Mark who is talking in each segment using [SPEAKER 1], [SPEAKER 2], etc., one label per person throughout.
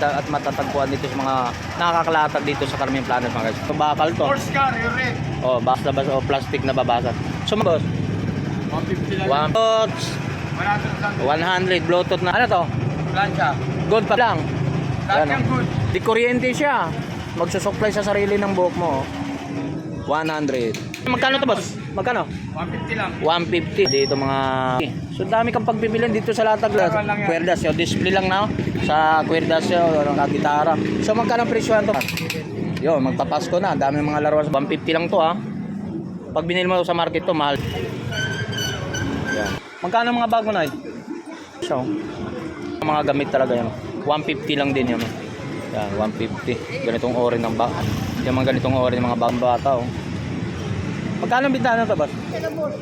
[SPEAKER 1] at matatagpuan dito sa mga nakakalatag dito sa Carmen Planas mga guys. So, bakal to.
[SPEAKER 2] Horse car, you're red.
[SPEAKER 1] Oh, basta o plastic na babasag. So mga boss,
[SPEAKER 2] 150 lang.
[SPEAKER 1] 100 Bluetooth na. Ano to?
[SPEAKER 2] Plancha.
[SPEAKER 1] Gold pa lang.
[SPEAKER 2] Lahat
[SPEAKER 1] Ano?
[SPEAKER 2] yung good.
[SPEAKER 1] Di kuryente siya. Magsusupply sa sarili ng buhok mo. 100. Magkano to boss? Magkano?
[SPEAKER 2] 150 lang.
[SPEAKER 1] 150 dito mga. So dami kang pagbibilin dito sa latag. Kwerdas yo, display lang na sa kwerdas yo, gitara. So magkano presyo to? Yo, magpapasko na. Dami mga laruan. 150 lang to ha. Pag binili mo sa market to, mahal. Yan. Magkano mga bago na so, mga gamit talaga yan. 150 lang din yan. Yan, 150. Ganitong ori ng bag. Yung mga ganitong ori ng mga bagong bata oh. Magkano ang bintahan to, boss?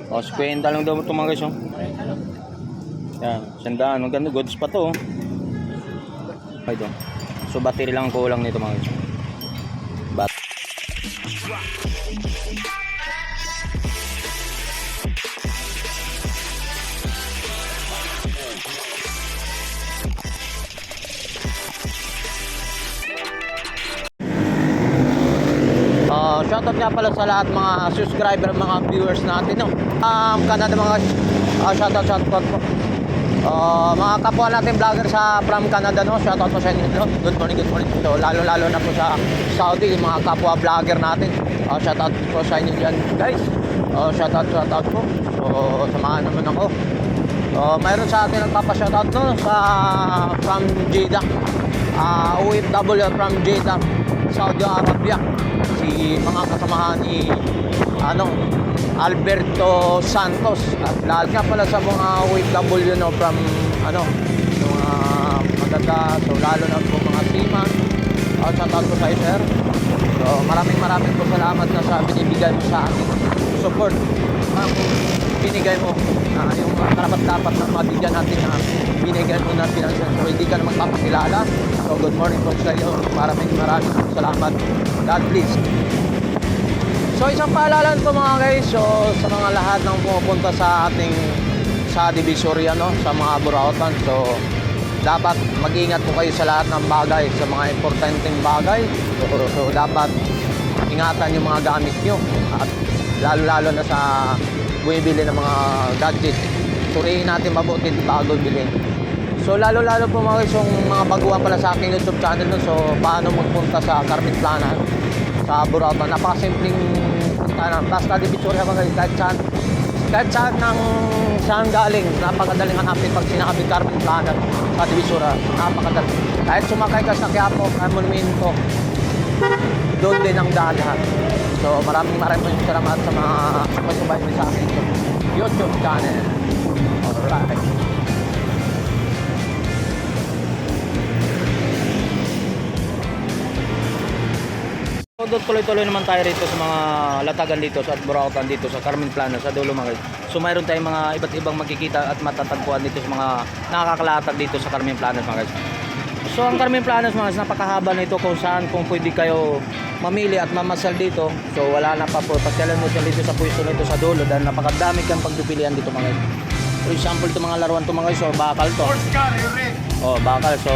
[SPEAKER 1] O, 50 lang daw ito mga guys, oh. Yan, 100. Maganda, goods pa to, oh. Ito. So, battery lang kulang nito mga guys. Shoutout nga pala sa lahat mga subscriber, mga viewers natin, no? Canada mga shoutout po. Mga kapwa natin vlogger sa from Canada, no? Shoutout po sa inyo, no? Good morning. So, lalo na po sa Saudi, mga kapwa vlogger natin. Shoutout po sa inyo dyan, guys. Shoutout po. So, samahan naman ako. Mayroon sa atin nagpapa-shoutout, no? From Jeddah. OFW from Jeddah, Saudi Arabia. Si mga kasamahan ni Alberto Santos at lahat nga pala sa mga OFW, no, from mga maganda, so lalo na po mga seaman. Shoutout po sa iyo, sir. So maraming po salamat na sa binibigay mo sa akin support. Binigay mo yung karapat-dapat na mabigyan natin na binigay mo na financial. So hindi ka na magpapakilala. So good morning po sa iyo. Maraming salamat. God bless. So isang paalala po mga guys. So sa mga lahat ng pumupunta sa ating sa Divisoria, no, sa mga burautan. So dapat mag-ingat po kayo sa lahat ng bagay, sa mga importanteng bagay. So dapat ingatan yung mga gamit nyo. At lalo na sa bumibili ng mga gadget. Suriin natin mabuti bago bilhin. So lalo po mga guys, yung mga baguhan pala sa aking YouTube channel, no? So paano magpunta sa Carmen Planas, sa Burautan. Napakasimpleng basta Divisoria mga guys, kahit saan galing, napakadaling hanapin pag sinabi Carmen Planas sa Divisoria. Napakadaling. Kahit sumakay ka sa Quiapo, Monumento, doon din ang daan lahat. So maraming salamat sa mga subaybayan sa aking YouTube channel. Alright. So tuloy-tuloy naman tayo rito sa mga latagan dito sa Burautan dito sa Carmen Planas sa dulo mga guys. So mayroon tayong mga iba't ibang makikita at matatagpuan dito sa mga nakakalatag dito sa Carmen Planas mga guys. So ang Carmen Planas mga guys, napakahaba nito kung pwede kayo mamili at mamasal dito. So wala na pa po, pasyalan mo siya dito sa pwesto nito sa dulo dahil napakadami kang pagpipilian dito mga guys. For example, ito mga laruan to mga guys, so bakal to.
[SPEAKER 2] Horse car, you're red.
[SPEAKER 1] Oh, bakal, so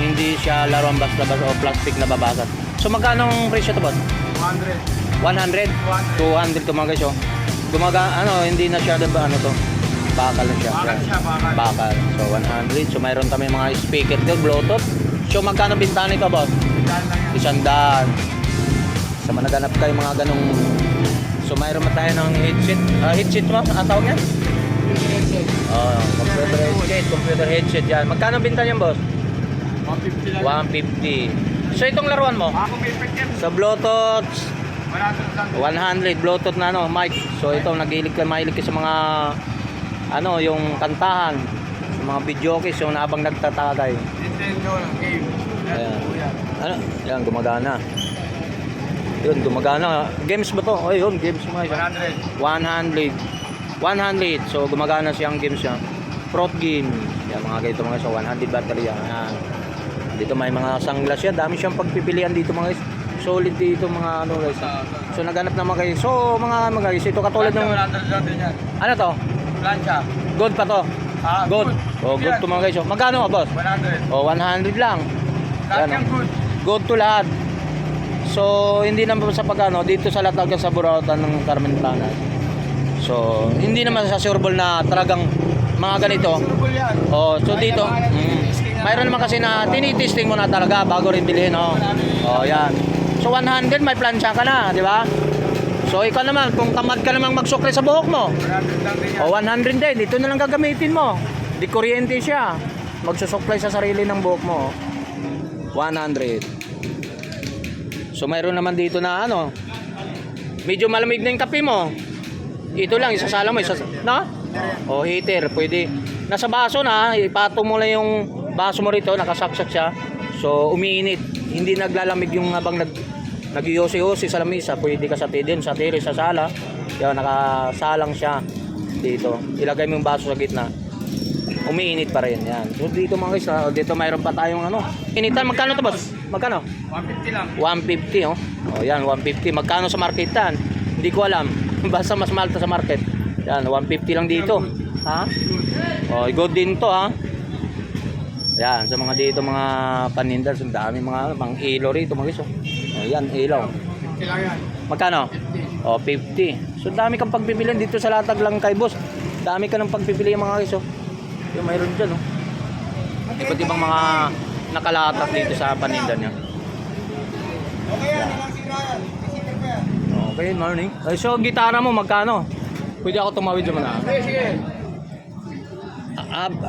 [SPEAKER 1] hindi siya laruan basta-basta o plastic na babasag. So magkano ang presyo to boss?
[SPEAKER 2] 100.
[SPEAKER 1] 100? 200 to mga guys, oh. Hindi na siya to. Bakal na siya. Bakal. So 100. So mayroon kami mga speaker dito, Bluetooth. So magkano bintahan nito boss? 100. Sa managanap kayo mga ganong. So mayroon tayo ng headset mo, ang tawag yan? Computer headset yan. Magkano binta niyan boss?
[SPEAKER 2] 150 lang.
[SPEAKER 1] 150. So itong laruan mo? Sa Bluetooth 100 Bluetooth na mic. So ito mahilig ka sa mga yung kantahan, sa mga video keys yung habang nagtatagay.
[SPEAKER 2] Nintendo game.
[SPEAKER 1] Ayan. Yan gumagana. Yun gumagana. Games ba to? Oh, yun games mo.
[SPEAKER 2] 100.
[SPEAKER 1] 100. So gumagana siyang games siya. Prot game. Yan mga ganito mga so 100 battery yan. Dito may mga sunglass yan. Dami siyang pagpipilian dito mga guys. Solid dito mga guys. So naghanap naman kayo. So mga guys, ito katulad ng ano to?
[SPEAKER 2] Plancha.
[SPEAKER 1] Gold pa to. Gold. Oh, good to mga guys. Magkano boss?
[SPEAKER 2] 100.
[SPEAKER 1] Oh, 100 lang.
[SPEAKER 2] Lahat
[SPEAKER 1] Yan,
[SPEAKER 2] ng good.
[SPEAKER 1] good to lahat. So, hindi naman sa pagano dito sa Latag sa Burautan ng Carmen Planas. So, hindi naman sa sureball na talagang mga ganito.
[SPEAKER 2] Surbol yan.
[SPEAKER 1] Oh, so dito, mayroon naman kasi na tinitesting mo na talaga bago rin bilhin, oh. Oh, yan. So 100 may plancha ka na, di ba? So ikaw naman, kung tamad ka namang magsukli sa buhok mo,
[SPEAKER 2] 100 lang din yan.
[SPEAKER 1] o 100 din, dito na lang gagamitin mo. Di kuryente siya. Magsusuklay sa sarili ng buhok mo. 100. So mayroon naman dito na ano, medyo malamig na yung kape mo. Ito lang, isasala mo, no? O heater, pwede. Nasa baso na, ipatong mo lang yung baso mo rito, nakasaksak siya. So umiinit, hindi naglalamig yung habang nag-iyosi-yosi sa lamisa. Pwede ka sa din, sa tiri, sa sala. Yan, nakasalang siya dito. Ilagay mo yung baso sa gitna. Umiinit pa rin, yan. So dito mga guys, dito mayroon pa tayong ano. Initan, magkano to boss? Magkano?
[SPEAKER 2] 150 lang.
[SPEAKER 1] 150, oh. Oh, yan, 150. Magkano sa marketan? Hindi ko alam. Basta mas mahal to sa market. Yan, 150 lang dito. Ha? Oh, good din to, ha. Yan, sa mga dito mga paninda, ang dami mga pang ilaw rito, mga guys. Oh, yan, ilaw.
[SPEAKER 2] 50 lang yan.
[SPEAKER 1] Magkano?
[SPEAKER 2] 50.
[SPEAKER 1] Oh, 50. So dami kang pagpipilian dito sa Latag lang kay boss. Dami ka ng pagpipili mga guys, oh. Yung mayroon dyan, oh. Iba't ibang mga nakalatag dito sa paninda niya.
[SPEAKER 2] Okay yan, ilang sira yan. Isipin ko yan.
[SPEAKER 1] Okay, morning. So, gitara mo, magkano? Pwede ako tumawid naman na.
[SPEAKER 2] Sige, sige.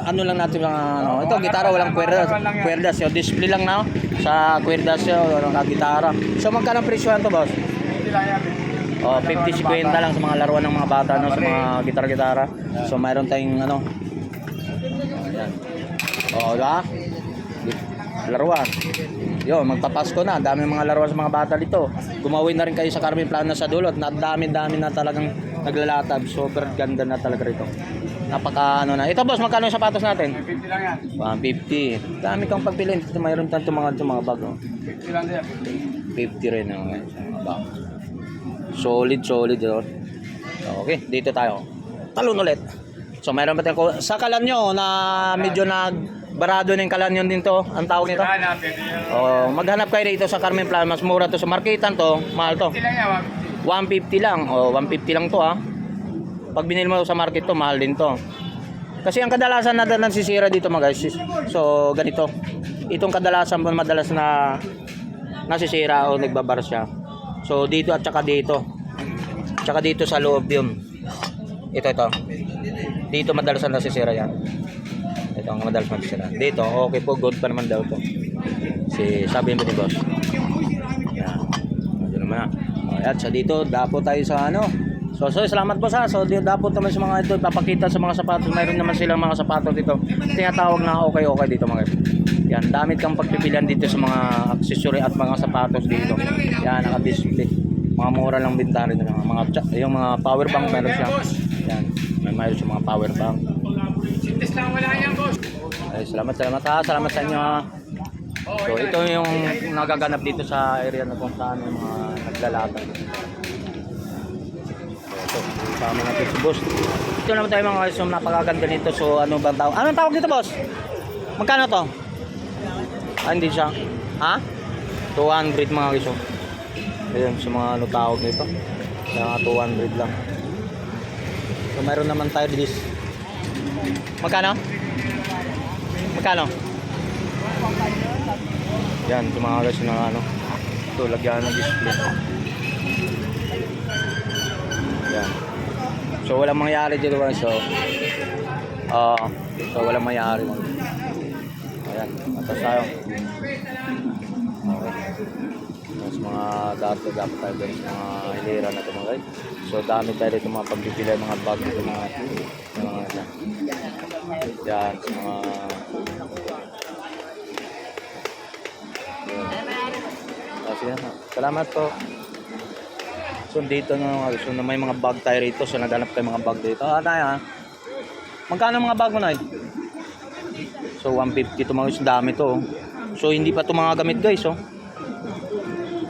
[SPEAKER 1] Ano lang natin mga ano. Ito, gitara walang kwerdas. Kwerdas, so display lang na. Sa kwerdas yun, walang gitara. So, magkano ang presyo to, boss?
[SPEAKER 2] 50 lang yan.
[SPEAKER 1] Oh, 50-50 lang sa mga laruan ng mga bata, no? Sa mga gitara-gitara. So, mayroon tayong ano. Ayan. Oh, diba? Laruan. Yo, magpapasko na. Dami mga laruan sa mga bata dito. Gumawin na rin kayo sa Carmen Planas sa dulot. Dami-dami na talagang naglalatag. Super ganda na talaga rito. Napaka ano na. Ito boss, magkano yung sapatos natin?
[SPEAKER 2] 50 lang yan.
[SPEAKER 1] 150. Dami kang pagpiliin. Dito mayroon tanto mga bag. Oh.
[SPEAKER 2] 50 lang din yan.
[SPEAKER 1] 50 rin ang mga bag. Solid. Oh. Okay, dito tayo. Talon ulit. So mayroon pa tayo sa kalanyo na medyo barado ng kalanyon din to. Ang tawag nito.
[SPEAKER 2] Sira na, pwede yan.
[SPEAKER 1] Oh, maghanap kayo dito sa Carmen Planas. Mas mura to sa marketan to. Mahal to.
[SPEAKER 2] 50 lang yan,
[SPEAKER 1] 150 lang. Oh, 150 lang to, ha. Pag binili mo sa market to, mahal din to. Kasi ang kadalasan na nasisira dito mga guys. So, ganito. Itong kadalasan madalas na nasisira o nagbabar siya. So, dito at saka dito. Tsaka dito sa loob yun. Ito. Dito madalas na nasisira yan. Ito ang madalas nasisira. Dito, okay po. Good pa naman daw to. Sabi mo ni boss. Yan. Ito naman na. Ayan, so dito, dapo tayo sa ano. So salamat po sa. So dapo naman sa mga ito, papakita sa mga sapatos. Mayroon naman silang mga sapatos dito. Tinatawag na okay dito mga guys. Yan, damit kang pagpipilian dito sa mga accessory at mga sapatos dito. Yan, naka-display. Mga mura lang binta rin yung mga power bank meron siya. Yan, mayroon siya mga power bank.
[SPEAKER 2] Sintes lang wala yan, boss.
[SPEAKER 1] Ay, salamat ha. Salamat sa inyo, ha. So ito yung nagaganap dito sa area na kung saan yung mga naglalatag. So ito, kasama natin si boss. Ito naman tayo mga guys, yung napakaganda nito. So ano bang tawag? Anong tawag dito, boss? Magkano to? Hindi siya. Ha? 200 mga guys. Oh. Ayun, sa mga ano tawag nito. Kaya 200 lang. So mayroon naman tayo this. Magkano? Magkano? Yan, sa mga guys na ano. Ito, lagyan ng display. Yan. So walang mangyari dito guys. So walang mangyari. Ayan, atas tayo. Okay. Tapos mga dato tayo dun sa mga hilera na ito mga guys. So dami tayo dito mga pagbibili, mga bag dito mga yan, sa mga salamat po. So dito na so may mga bag tayo rito. So naghanap tayo mga bag dito. Tayo ha. Magkano mga bag mo na? So 150 to mga guys, dami to. So hindi pa to mga gamit guys, oh.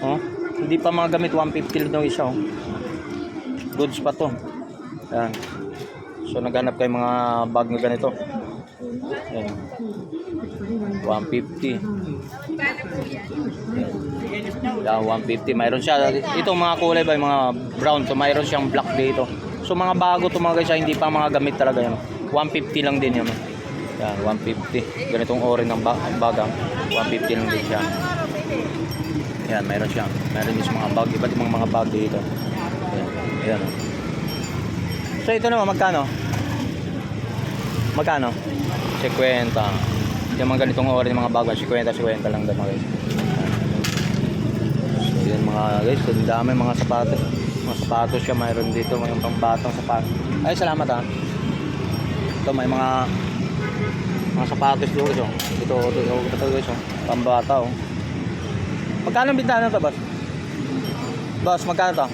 [SPEAKER 1] Oh, hindi pa mga gamit, 150 lang isa, oh. Goods pa to. Yan. So naghanap kayo mga bag na ganito. Yan. 150. Yan, 150. Mayroon siya. Ito mga kulay ba, yung mga brown. So mayroon siyang black dito. So mga bago to mga guys, hindi pa mga gamit talaga yan. 150 lang din yan. Yan, 150. Ganitong ori ng baga. 150 lang din siya. Yan, mayroon siya. Mayroon din sa mga bag. Iba't ibang mga bag dito. Yan. Yan. So ito naman, magkano? Magkano? 50. Yung mga ganitong ori ng mga bago, 50 lang daw mga guys. So yan mga guys, ang dami mga sapatos. Mga sapatos siya, mayroon dito, may pambatang sapatos. Ay, salamat ha. Ito may mga sapatos dito guys. Ito guys, pambata oh. Magkano ang bintahan nito, boss? Boss, magkano to?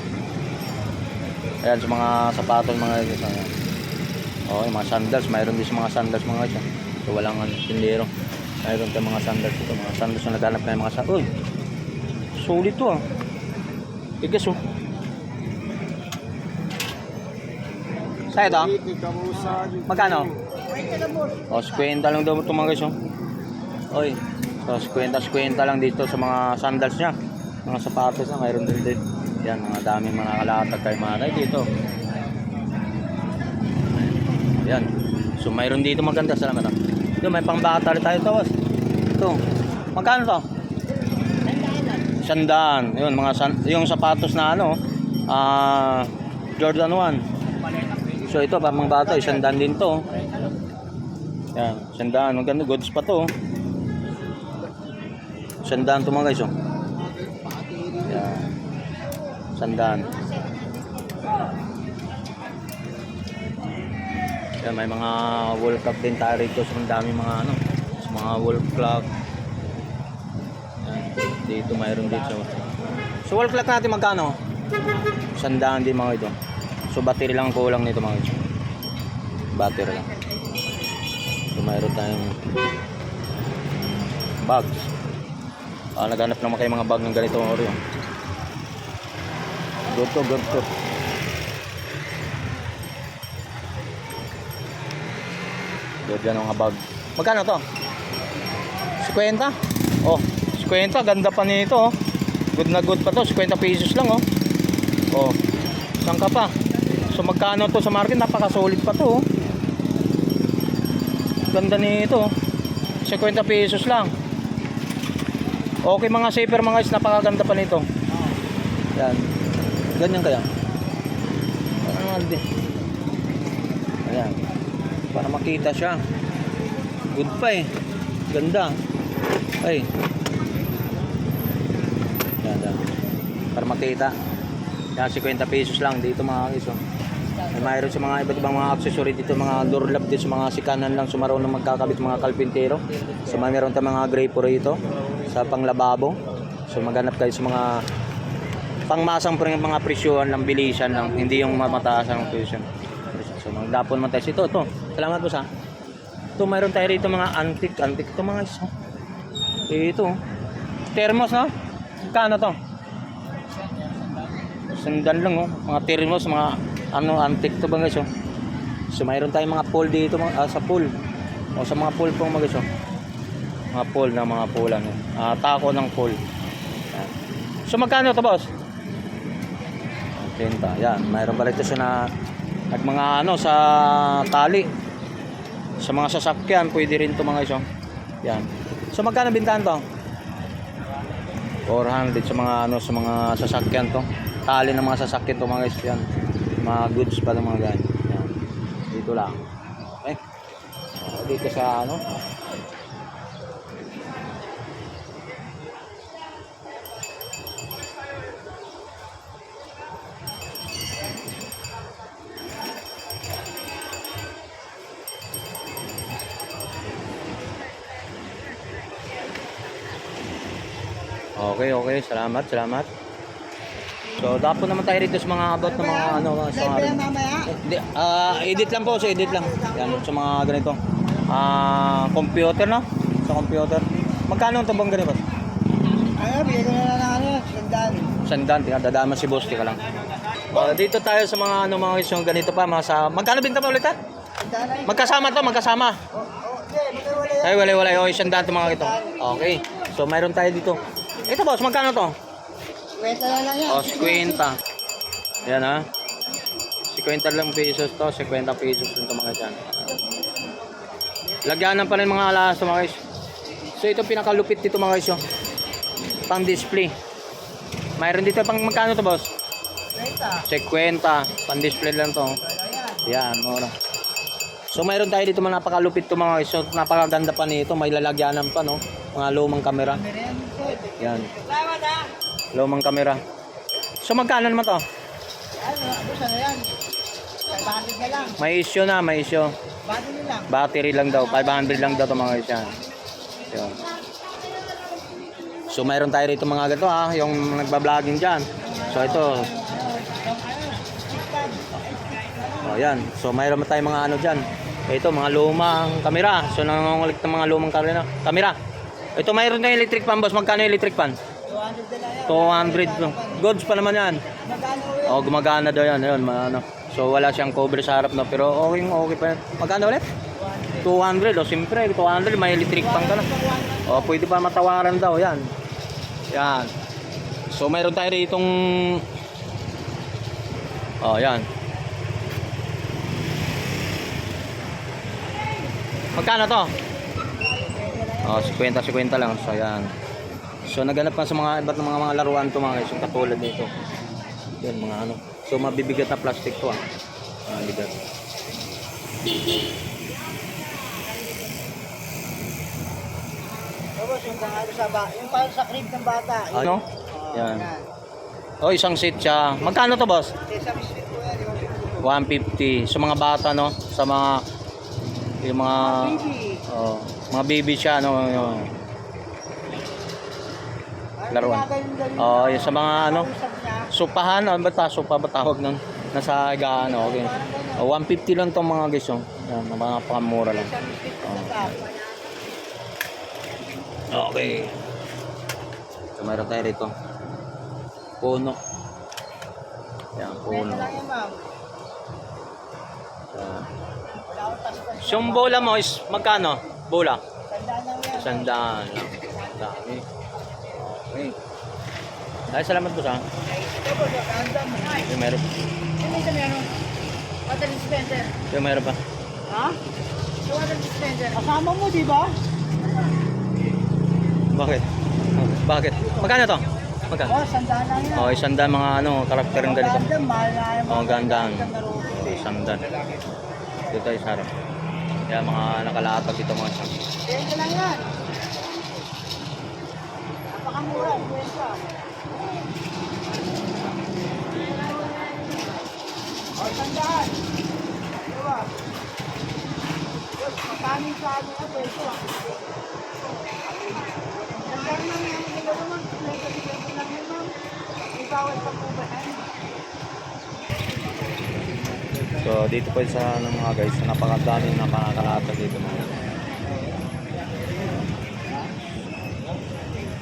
[SPEAKER 1] Ayan, sa mga sapatos mga guys. Oh, yung mga sandals, mayroon din sa mga sandals mga guys. So walang tindero. Mayroon tayong mga sandals ito, mga sandals na naghanap kayo mga sandals. Uy, sulit to ah. Tigas oh. Sa ito? Magkano? O, 50 lang daw ito mga guys oh. Oy, so 50 lang dito sa mga sandals niya. Mga sapatos na mayroon din dito. Yan, mga daming mga kalatag kay manay dito. Yan. So mayroon dito maganda, salamat ah. Ito may pangbata rin tayo to, boss. Ito. Magkano to? 100. Yun, yung sapatos na ano, Jordan 1. So ito pang bata, 100 din to. Yan, 100. Maganda, goods pa to. 100 to mga guys oh. Yan. 100. Yan, may mga wall clock din tayo rito. So, ang dami mga ano, sa mga wall clock. Yan, dito mayroon dito. So wall clock natin magkano? 100 din mga ito. So battery lang kulang nito mga ito. Battery lang. So mayroon tayong bags. Naghanap naman kayo mga bag ng ganito ori. Good to. Good yan mga bag. Magkano to? 50? Oh, 50. Ganda pa nito oh. Good na good pa to. 50 pesos lang oh. Oh, saan ka pa? So magkano to sa market? Napaka-solid pa to oh. Ganda nito oh. 50 pesos lang. Okay mga safer mga guys, napakaganda pa nito. Yan. Ganyan kaya. Ayan. Para makita siya. Good pa eh. Ganda. Ay. Yan. Para makita. Yan, 50 pesos lang dito mga guys. May mayroon sa mga iba't ibang mga accessory dito, mga door lock dito sa mga sikanan lang sumaroon na magkakabit mga kalpintero. So mayroon tayong mga grapo rito sa panglababo. So maghanap kayo sa mga pangmasang mga presyohan ng bilisan lang, hindi yung mamataas ang presyon. So magdapon man tayo ito. Salamat po sa. Ito mayroon tayo rito mga antique ito mga iso. Ito. Thermos no? Kano to? Sandan lang oh. Mga thermos, mga antique to ba guys oh. So mayroon tayong mga pool dito sa pool. O sa mga pool pong mga guys oh. Mga pool na mga poolan oh. Tako ng pool. Yan. So magkano to boss? 30. Yan, mayroon pala ito sa mga ano sa tali. Sa mga sasakyan pwede rin to mga guys oh. Yan. So magkano bintahan to? 400 sa mga ano sa mga sasakyan to. Tali ng mga sasakyan to mga guys yan. Mga goods pa ng mga ganyan. Yan. Dito lang. Okay. Dito sa ano. Okay. Salamat. So, dapat naman tayo rito sa mga about ng mga ano, sa mga edit lang po, edit lang. Yan sa mga ganito. Computer no? Sa computer. Magkano ang tabang ganito?
[SPEAKER 2] Ay, bigyan ko na lang ano, 100.
[SPEAKER 1] Dadama si boss, tika lang. Dito tayo sa mga ano mga isang ganito pa, mga sa magkano binta pa ulit ha? Magkasama. Ay, wala. Oh, 100 to mga ito. Okay. So, mayroon tayo dito. Ito boss, magkano to?
[SPEAKER 2] Kwenta na lang yan.
[SPEAKER 1] O, 50. Yan ha. 50 lang pesos to. 50 pesos din to mga dyan. Lagyanan pa rin mga alas to mga guys. So ito pinakalupit dito mga guys. Oh. Pang display. Mayroon dito pang magkano to boss? 50. Pang display lang to. Yan. Mura. So mayroon tayo dito mga napakalupit to mga guys. So napakaganda pa nito. May lalagyanan pa no. Mga lumang kamera. Yan. Lumang kamera. So magkano naman to?
[SPEAKER 2] Ano, abusa na yan. 500 na lang.
[SPEAKER 1] May issue na, may issue.
[SPEAKER 2] Battery lang.
[SPEAKER 1] Battery lang daw, 500 lang daw to mga guys yan. Yun. So mayroon tayo rito mga ganito ha, yung nagba-vlogging dyan. So ito. Oh yan. So mayroon tayo mga ano dyan. Ito mga lumang kamera. So nangungulit ng mga lumang kamera. Ito mayroon tayong electric fan boss. Magkano yung electric fan?
[SPEAKER 2] 200 na lang yan.
[SPEAKER 1] 200. Goods pa naman yan.
[SPEAKER 2] Magkano ulit?
[SPEAKER 1] Oh, gumagana daw yan. Ayun, ano. So wala siyang cover sa harap no, pero okay pa. Magkano ulit? 200. Oh, siyempre 200 may electric fan ka na. Oh, pwede pa matawaran daw yan. Yan. So mayroon tayo ritong oh, yan. Magkano to? Oh, 50 lang. So yan. So naganap pa sa mga iba't mga laruan to mga guys, yung katulad nito. Yan mga ano. So mabibigat na plastic to ah. Mabigat.
[SPEAKER 2] Tapos yung ano yung para sa crib ng bata.
[SPEAKER 1] Ano? Yan. Oh, isang seat siya. Magkano to, boss?
[SPEAKER 2] Sesame Street po yan.
[SPEAKER 1] 150. Sa mga bata no, sa mga yung mga
[SPEAKER 2] Baby.
[SPEAKER 1] oh, mga baby siya no, yung laruan. Oh, yung sa mga ano, supahan, ano ba ta? Supa ba tawag ng nasa gaano, okay. 150 lang tong mga guys, oh. Yan, mga pakamura lang. Oh. Okay. So, mayroon tayo rito. Puno. Yan, puno. So, yung bola mo is magkano? Bola? 100 lang. Dami. Okay. Ay, salamat po sa. Yung meron.
[SPEAKER 2] Water dispenser.
[SPEAKER 1] Yung meron pa.
[SPEAKER 2] Ha? Water dispenser. Kasama mo, di ba?
[SPEAKER 1] Bakit? Bakit? Magkano to? Magkano?
[SPEAKER 2] Oh, 100 lang yan.
[SPEAKER 1] Oh, 100 mga ano, karakter ng ganito.
[SPEAKER 2] Ganda, mahal na yan.
[SPEAKER 1] Oh, gandang. 100. Dito tayo sa harap. Kaya mga nakalatag dito mga siya.
[SPEAKER 2] Kwenta lang yan. Napakamura, kwenta. O, 100. Diba? Makanin sa ano yan, pwesto. Nagkaroon lang yan, hindi ko naman. Nagkaroon lang yan, ma'am. May bawal pa po ba yan?
[SPEAKER 1] So, dito po sa ano, mga guys, napakadaming napakalatag dito mga.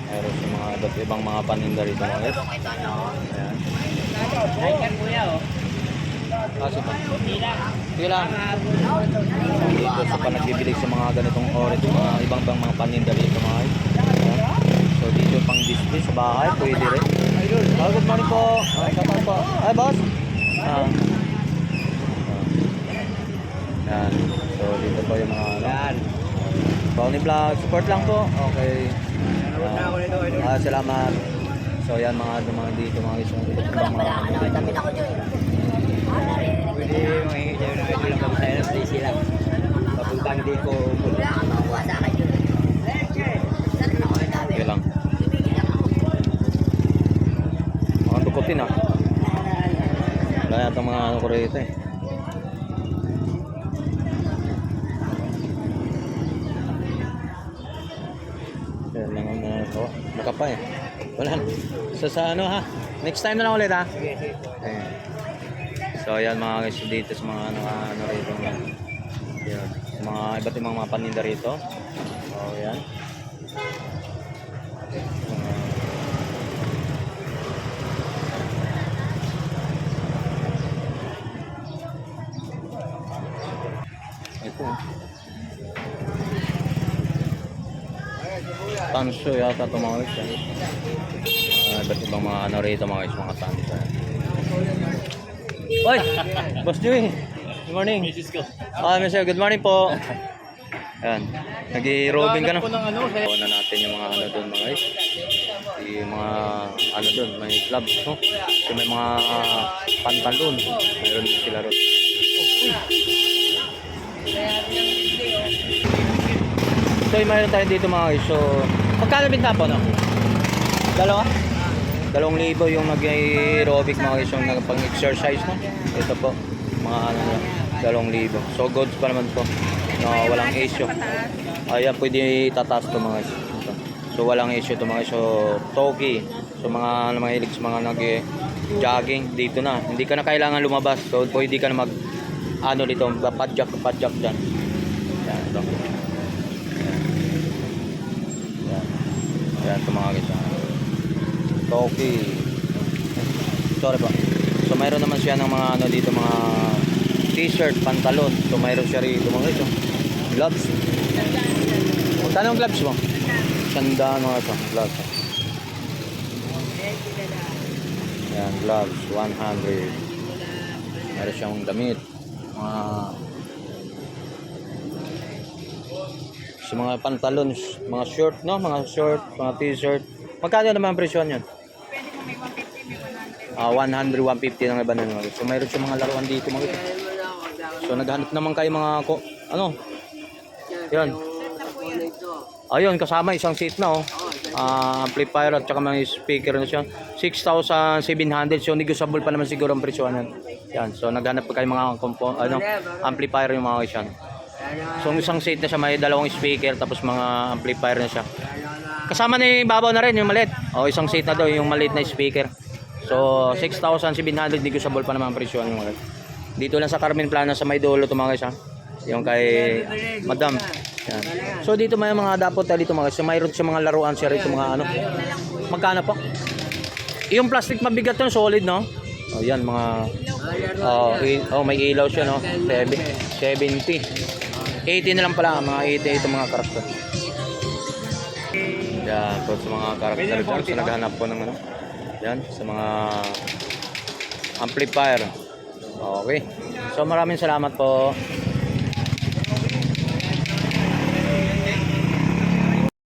[SPEAKER 1] Meron sa mga iba't ibang mga paninda rito mga guys. Ayan. Kasi pa. Sige lang. Dito sa pa nagbibilig sa mga ganitong orange, mga ibang mga paninda rito mga guys. Ayan. So dito pang display sa bahay, pwede rin. Oh, good morning po. Shoutout po. Ay boss. Yan. So dito po yung mga ano. Tony Vlog, support lang po. Okay. Salamat. So yan mga dito mga isang mga
[SPEAKER 3] Pwede mahingi tayo ng idol lang pag tayo ng place sila. Papuntang di ko
[SPEAKER 1] okay lang. Mga dukutin ah. Wala yata mga ano ko rito eh. Yan lang ang ito. Baka pa eh. Wala. So sa ano ha? Next time na lang ulit ha? Ayan. So ayan mga guys dito sa mga ano rito. Yan. Mga iba't ibang mga paninda rito. So ayan. Ito. Tanso yata ito mga guys. Iba't ibang mga ano rito mga guys, mga tanso. Oy! Boss Joey! Good morning. Sir, good morning po. Ayan. Nag-i-robing ka na. Kuha na natin yung mga ano doon mga guys. Yung mga ano doon, may gloves no? So may mga pantalon. Mayroon din sila ron. So mayroon tayo dito mga guys. So magkano binta po no? Dalawa? 2,000 yung nag-aerobic mga guys, yung pang-exercise no? Ito po, mga ano lang, 2,000. So goods pa naman po, no, walang issue. Ayan, pwede itataas to mga guys. So walang issue to mga guys. So Toki, so mga mahilig sa mga nag-jogging dito na, hindi ka na kailangan lumabas. So pwede ka na mag ano dito, padjak dyan. Yan, ito. Yan ito mga guys. Toki. Sorry po. So mayroon naman siya ng mga ano dito, mga t-shirt, pantalon. So mayroon siya rito mga guys. Gloves. Magkano ang gloves mo? Sandaan mga ito. Gloves. Yan, gloves. 100. Mayroon siyang damit. So mga pantalon, mga short, no? Mga short, mga t-shirt. Magkano naman ang presyo niyan?
[SPEAKER 2] Pwede mo may 150, may 100.
[SPEAKER 1] 100, 150 ng iba na naman. So mayroon siya mga laruan dito mga ito. So naghanap naman kayo mga ano? Yan. Ayun, kasama isang seat na oh. Amplifier at saka mga speaker na siya. 6,700. So negotiable pa naman siguro ang presyo niyan. Yan. So naghanap pa kayo mga amplifier yung mga isyan. So isang seat na siya, may dalawang speaker tapos mga amplifier na siya. Kasama na yung babaw na rin, yung maliit. O, isang seat na daw, yung maliit na speaker. So, 6,700, negotiable pa naman ang presyo ng mga. Dito lang sa Carmen Plana sa may dulo ito mga guys ha. Yung kay Madam. Yan. So, dito may mga dapot dito mga guys. So, mayroon siya mga laruan siya rito mga ano. Magkano po? Yung plastic mabigat yun, solid no? O, yan mga... may ilaw siya no? 70. 80 na lang pala, mga 80 ito mga karakter. Yan, po sa mga karakter dyan, sa naghahanap po ng ano. Yan, sa mga amplifier. Okay. So maraming salamat po.